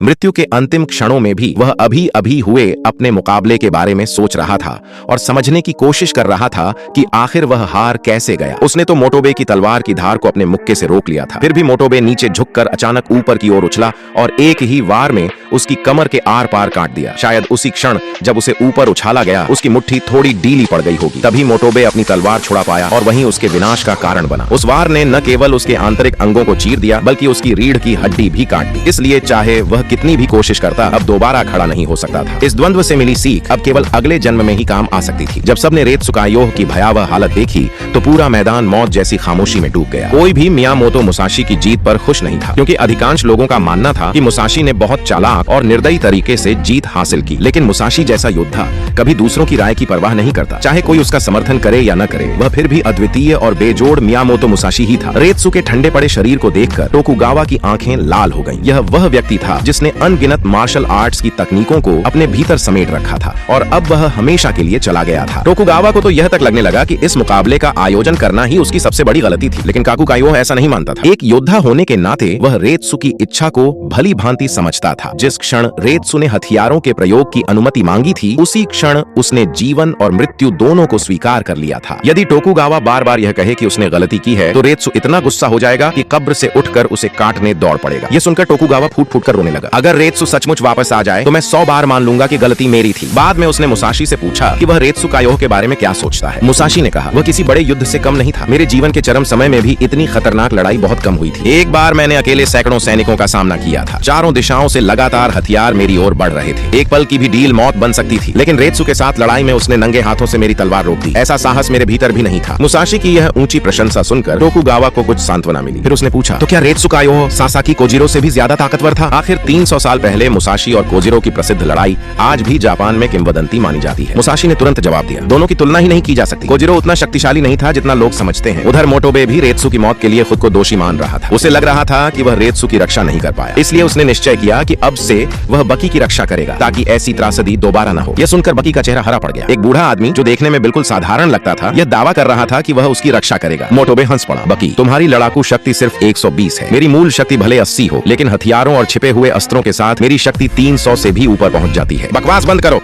मृत्यु के अंतिम क्षणों में भी वह अभी अभी हुए अपने मुकाबले के बारे में सोच रहा था और समझने की कोशिश कर रहा था कि आखिर वह हार कैसे गया। उसने तो मोटोबे की तलवार की धार को अपने मुक्के से रोक लिया था। फिर भी मोटोबे नीचे झुककर अचानक ऊपर की ओर उछला और एक ही वार में उसकी कमर के आर पार काट दिया। शायद उसी क्षण जब उसे ऊपर उछाला गया उसकी मुट्ठी थोड़ी ढीली पड़ गई होगी, तभी मोटोबे अपनी तलवार छुड़ा पाया और वहीं उसके विनाश का कारण बना। उस वार ने न केवल उसके आंतरिक अंगों को चीर दिया बल्कि उसकी रीढ़ की हड्डी भी काट दी। इसलिए चाहे वह कितनी भी कोशिश करता अब दोबारा खड़ा नहीं हो सकता था। इस द्वंद्व से मिली सीख अब केवल अगले जन्म में ही काम आ सकती थी। जब सबने रेत्सुकायोह की भयावह हालत देखी तो पूरा मैदान मौत जैसी खामोशी में डूब गया। कोई भी मियामोतो मुसाशी की जीत पर खुश नहीं था, क्योंकि अधिकांश लोगों का मानना था कि मुसाशी ने बहुत चालाक और निर्दयी तरीके से जीत हासिल की। लेकिन मुसाशी जैसा योद्धा कभी दूसरों की राय की परवाह नहीं करता, चाहे कोई उसका समर्थन करे या न करे। वह फिर भी अद्वितीय और बेजोड़ मियामोतो मुसाशी ही था। रेत्सु के ठंडे पड़े शरीर को देखकर टोकुगावा की आंखें लाल हो गईं। यह वह व्यक्ति था जिसने अनगिनत मार्शल आर्ट्स की तकनीकों को अपने भीतर समेट रखा था और अब वह हमेशा के लिए चला गया था। टोकुगावा को तो यह तक लगने लगा कि इस मुकाबले का आयोजन करना ही उसकी सबसे बड़ी गलती थी, लेकिन काकुकायोह ऐसा नहीं मानता था। एक योद्धा होने के नाते वह रेत्सु की इच्छा को भली भांति समझता था। जिस क्षण रेत्सु ने हथियारों के प्रयोग की अनुमति मांगी थी उसी क्षण उसने जीवन और मृत्यु दोनों को स्वीकार कर लिया था। यदि टोकुगावा बार बार यह कहे कि उसने गलती की है तो रेत्सु इतना गुस्सा हो जाएगा कि कब्र से उठकर उसे काटने दौड़ पड़ेगा। यह सुनकर टोकुगावा फूट फूट कर रोने लगा। अगर रेत्सु सचमुच वापस आ जाए तो मैं 100 बार मान लूंगा कि गलती मेरी थी। बाद में उसने मुसाशी से पूछा कि वह रेत्सुकायोह के बारे में क्या सोचता है। मुसाशी ने कहा, वह किसी बड़े युद्ध से कम नहीं था। मेरे जीवन के चरम समय में भी इतनी खतरनाक लड़ाई बहुत कम हुई थी। एक बार मैंने अकेले सैकड़ों सैनिकों का सामना किया था। चारों दिशाओं से लगातार हथियार मेरी ओर बढ़ रहे थे। एक पल की भी ढील मौत बन सकती थी, लेकिन रेत्सु के साथ लड़ाई में उसने नंगे हाथों से मेरी तलवार रोक दी। ऐसा साहस मेरे भीतर भी नहीं था। मुसाशी की यह ऊंची प्रशंसा सुनकर टोकुगावा को कुछ सांत्वना मिली। फिर उसने पूछा, तो क्या रेत्सुकायोह सासाकी कोजिरो से भी ज्यादा ताकतवर था? आखिर 300 साल पहले मुसाशी और कोजिरो की प्रसिद्ध लड़ाई आज भी जापान में किंवदंती मानी जाती है। मुसाशी ने तुरंत जवाब दिया, दोनों की तुलना ही नहीं की जा सकती। कोजिरो उतना शक्तिशाली नहीं था जितना लोग समझते हैं। उधर मोटोबे भी रेत्सु की मौत के लिए खुद को दोषी मान रहा था। उसे लग रहा था कि वह रेत्सु की रक्षा नहीं कर पाया, इसलिए उसने निश्चय किया कि अब से वह बकी की रक्षा करेगा ताकि ऐसी त्रासदी दोबारा न हो। यह सुनकर बकी का चेहरा हरा पड़ गया। एक बूढ़ा आदमी जो देखने में बिल्कुल साधारण लगता था यह दावा कर रहा था कि वह उसकी रक्षा करेगा। मोटोबे हंस पड़ा। बकी, तुम्हारी लड़ाकू शक्ति सिर्फ 120 है। मेरी मूल शक्ति भले 80 हो, लेकिन हथियारों और छिपे हुए अस्त्रों के साथ मेरी शक्ति 300 से भी ऊपर पहुंच जाती है। बकवास बंद करो।